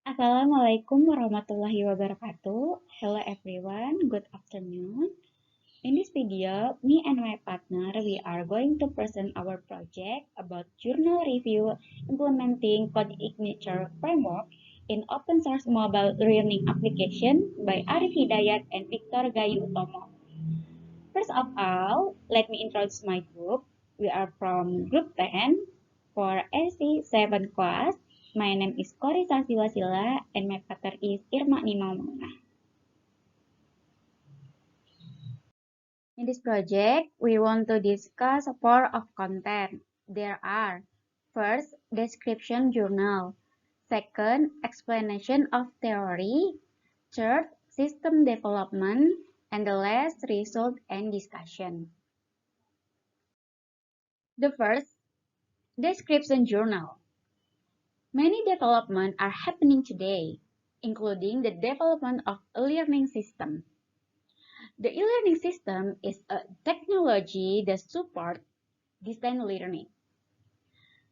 Assalamualaikum warahmatullahi wabarakatuh. Hello everyone, good afternoon. In this video, me and my partner, we are going to present our project about journal review implementing code signature framework in open source mobile learning application by Arief Hidayat and Victor Gayuh Utomo. First of all, let me introduce my group. We are from group 10 for SC7 class. My name is Kori Sasi Wasilah and my partner is Irma. In this project, we want to discuss four of content. There are first, description journal. Second, explanation of theory. Third, system development. And the last, result and discussion. The first, description journal. Many developments are happening today, including the development of a learning system. The e-learning system is a technology that supports distance learning.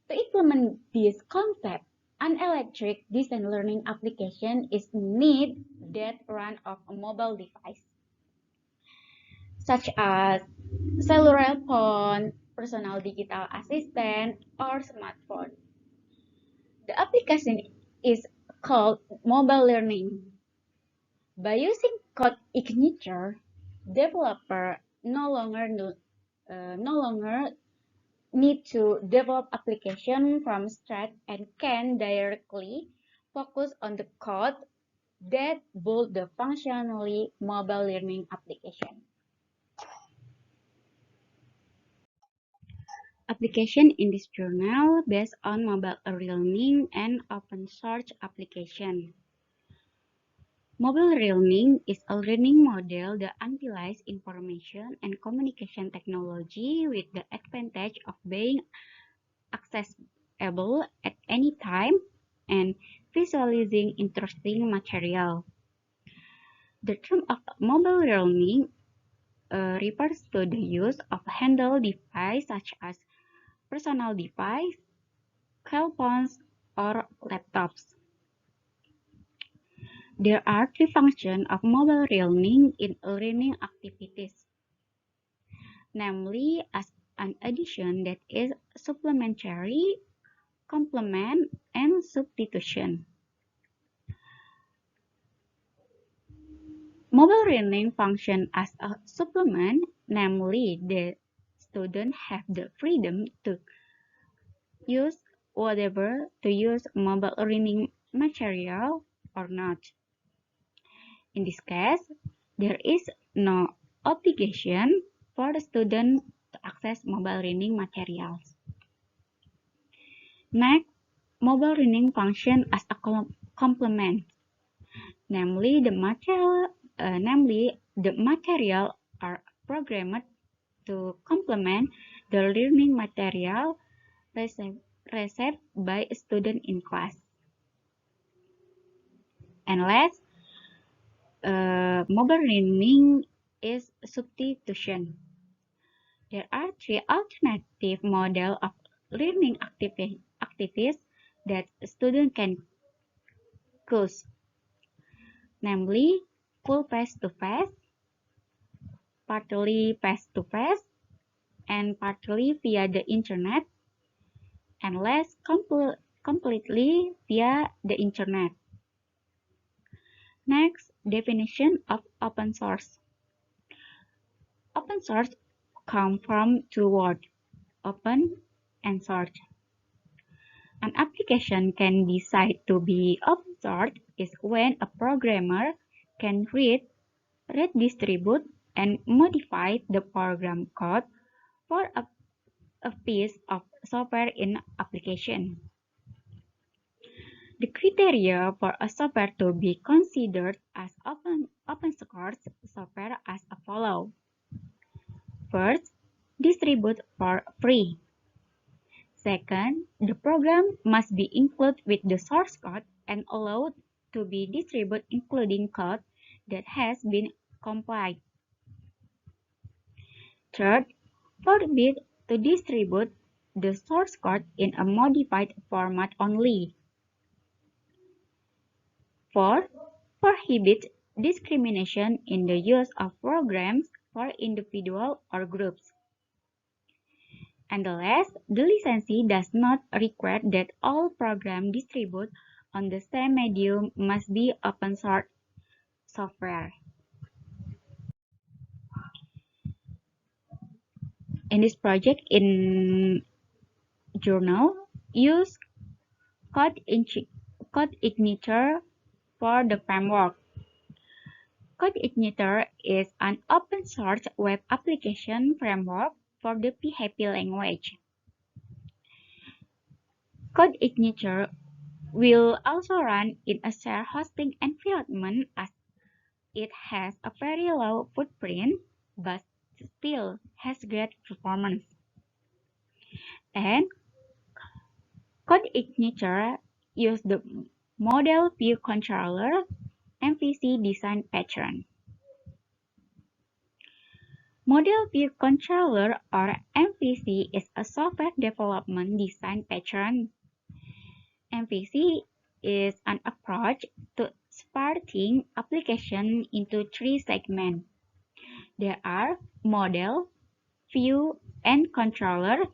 To implement this concept, an electric distance learning application is needed that run off a mobile device, such as cellular phone, personal digital assistant, or smartphone. The application is called mobile learning. By using code signature, developer no longer need to develop application from scratch and can directly focus on the code that build the functionally mobile learning application. Application in this journal based on mobile learning and open source application. Mobile learning is a learning model that utilizes information and communication technology with the advantage of being accessible at any time and visualizing interesting material. The term of mobile learning refers to the use of handheld devices such as personal device, cell phones, or laptops. There are three functions of mobile learning in learning activities, namely as an addition that is supplementary, complement, and substitution. Mobile learning functions as a supplement, namely the students have the freedom to use whatever to use mobile learning material or not. In this case, there is no obligation for the student to access mobile learning materials. Next, mobile learning function as a complement, namely the material are programmed to complement the learning material received by a student in class. And last, mobile learning is substitution. There are three alternative models of learning activities that a student can choose, namely full face-to-face, partly face-to-face, and partly via the internet, and less completely via the internet. Next, definition of open source. Open source comes from two words, open and source. An application can be said to be open source is when a programmer can read, redistribute, and modify the program code for a piece of software in application. The criteria for a software to be considered as open source software as follows. First, distribute for free. Second, the program must be included with the source code and allowed to be distributed including code that has been compiled. Third, forbid to distribute the source code in a modified format only. 4. Prohibits discrimination in the use of programs for individuals or groups. And the last, the licensee does not require that all programs distributed on the same medium must be open source software. In this project in journal, use code igniter for the framework. Code Igniter is an open source web application framework for the PHP language. Code Igniter will also run in a shared hosting environment as it has a very low footprint but still has great performance. And Code Igniter uses the Model View Controller MVC design pattern. Model View Controller or MVC is a software development design pattern. MVC is an approach to sparking application into three segments. There are model, view, and controller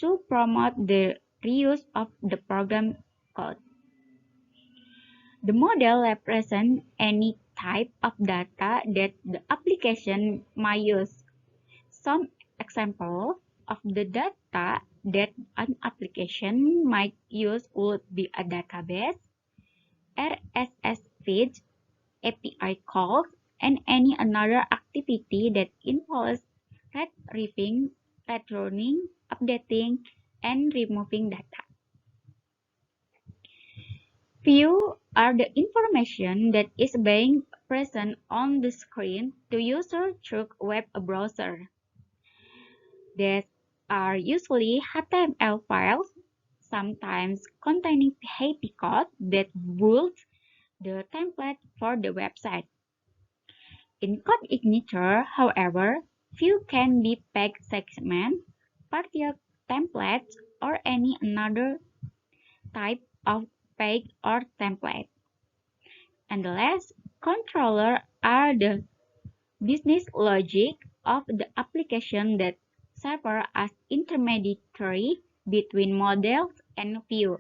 to promote the reuse of the program code. The model represents any type of data that the application might use. Some examples of the data that an application might use would be a database, RSS feeds, API calls, and any another activity that involves retrieving, returning, updating, and removing data. View are the information that is being present on the screen to user through web browser. These are usually HTML files, sometimes containing PHP code that builds the template for the website. In Code Igniter, however, view can be page segments, partial templates, or any another type of page or template. And the last, controller are the business logic of the application that serve as intermediary between models and view.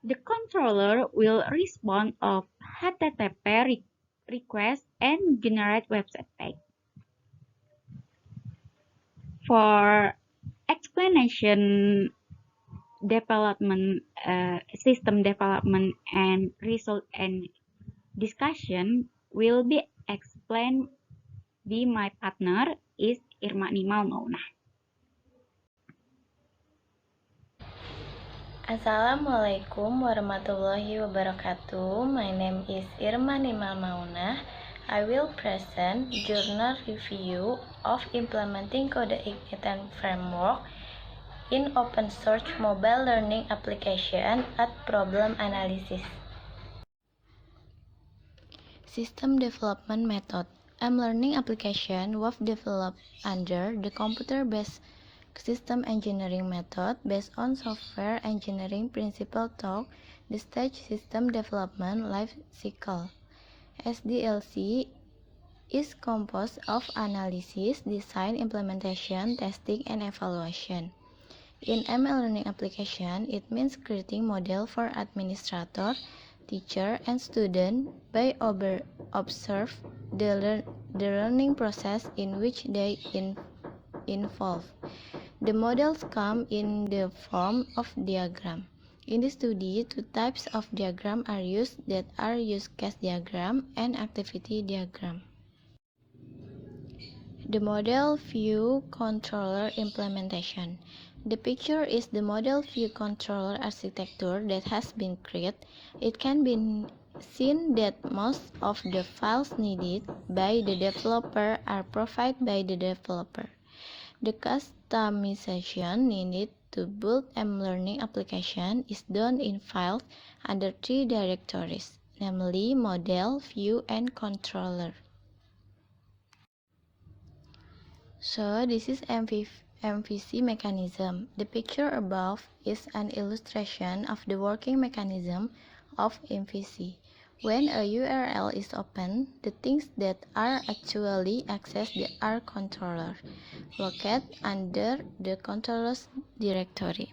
The controller will respond of HTTP requests and generate website page. For explanation development, system development, and result and discussion will be explained by my partner is Irma Mauna. Assalamualaikum warahmatullahi wabarakatuh. My name is Irma Mauna. I will present journal review of implementing Code Igniter framework in open source mobile learning application at problem analysis. System development method. M-learning application was developed under the computer-based system engineering method based on software engineering principle through the stage system development life cycle. SDLC is composed of analysis, design, implementation, testing, and evaluation. In ML learning application, it means creating model for administrator, teacher, and student by observe the learning process in which they involve. The models come in the form of diagram. In this study, two types of diagram are used, that are use case diagram and activity diagram. The model view controller implementation. The picture is the model view controller architecture that has been created. It can be seen that most of the files needed by the developer are provided by the developer. The customization needed to build M-learning application is done in files under three directories, namely model, view, and controller. So this is MVC mechanism. The picture above is an illustration of the working mechanism of MVC. When a URL is open, the things that are actually accessed are controller, located under the controller's directory,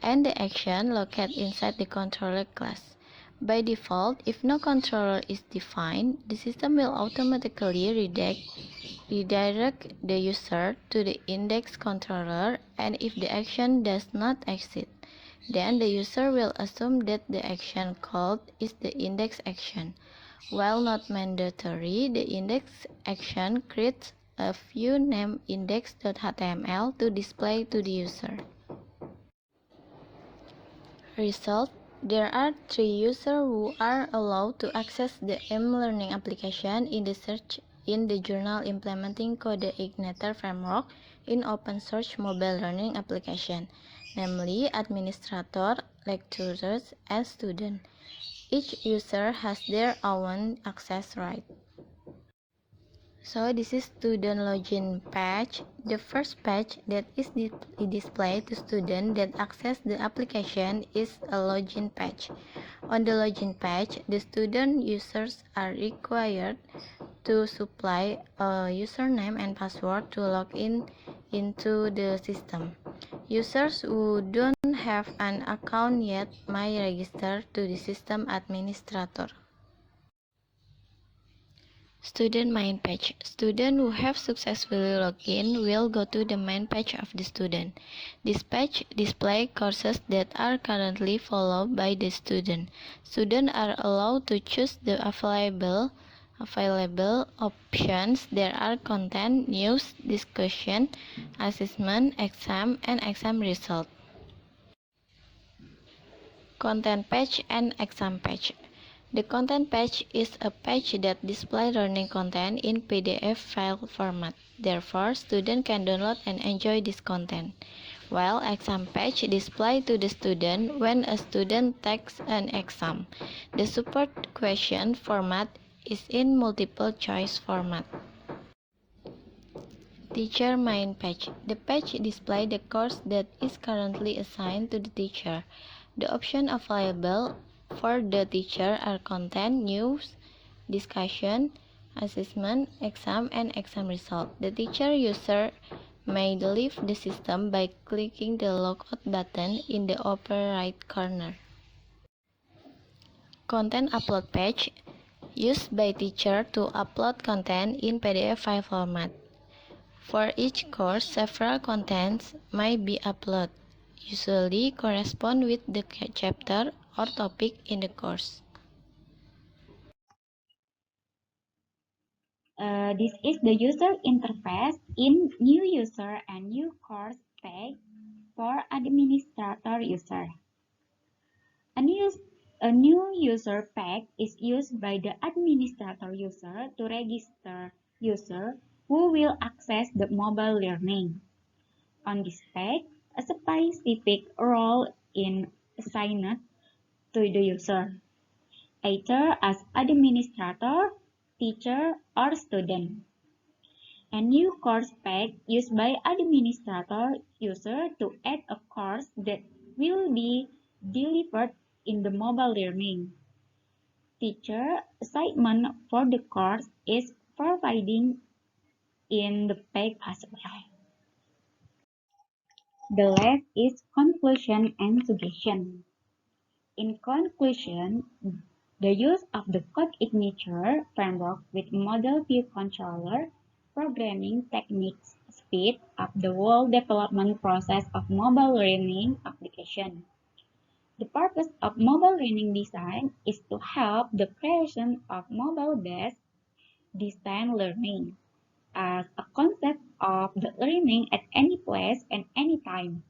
and the action located inside the controller class. By default, if no controller is defined, the system will automatically redirect the user to the index controller, and if the action does not exist, then the user will assume that the action called is the index action. While not mandatory, the index action creates a view named index.html to display to the user. Result: there are 3 users who are allowed to access the mLearning application in the search in the journal implementing Code-Igniter framework in open source mobile learning application, namely administrator, lecturers, and student. Each user has their own access right. So this is student login page. The first page that is displayed to students that access the application is a login page. On the login page, the student users are required to supply a username and password to log in into the system. Users who don't have an account yet may register to the system administrator. Student main page. Students who have successfully logged in will go to the main page of the student. This page displays courses that are currently followed by the student. Students are allowed to choose the available options. There are content, news, discussion, assessment, exam, and exam result. Content page and exam page. The content page is a page that displays learning content in PDF file format. Therefore, students can download and enjoy this content. While exam page displays to the student when a student takes an exam. The support question format is in multiple choice format. Teacher main page. The page displays the course that is currently assigned to the teacher. The options available for the teacher are content, news, discussion, assessment, exam, and exam result. The teacher user may leave the system by clicking the logout button in the upper right corner. Content upload page used by teacher to upload content in PDF file format. For each course, several contents might be uploaded, usually correspond with the chapter or topic in the course. This is the user interface in new user and new course page for administrator user. A new user page is used by the administrator user to register user who will access the mobile learning. On this page, a specific role is assigned to the user, either as administrator, teacher, or student. A new course page used by administrator user to add a course that will be delivered in the mobile learning. Teacher assignment for the course is providing in the page as well. The last is conclusion and suggestion. In conclusion, the use of the Code-Igniter framework with model view controller programming techniques speed up the whole development process of mobile learning application. The purpose of mobile learning design is to help the creation of mobile-based distance learning as a concept of the learning at any place and any time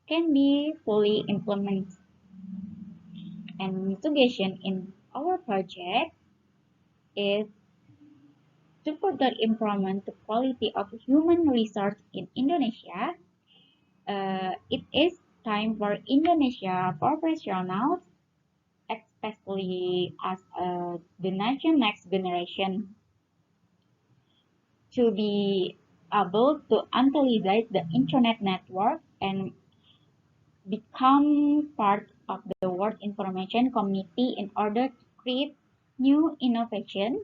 can be fully implemented. And suggestion in our project is to further improvement the quality of human resource in Indonesia. It is time for Indonesia professionals, especially as the nation next generation, to be able to utilize the internet network and become part of the world information community in order to create new innovation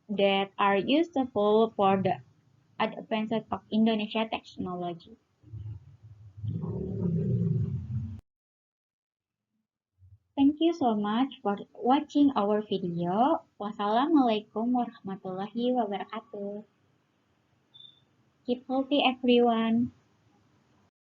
that are useful for the advancement of Indonesia technology. Thank you so much for watching our video. Wassalamualaikum warahmatullahi wabarakatuh. Keep healthy everyone.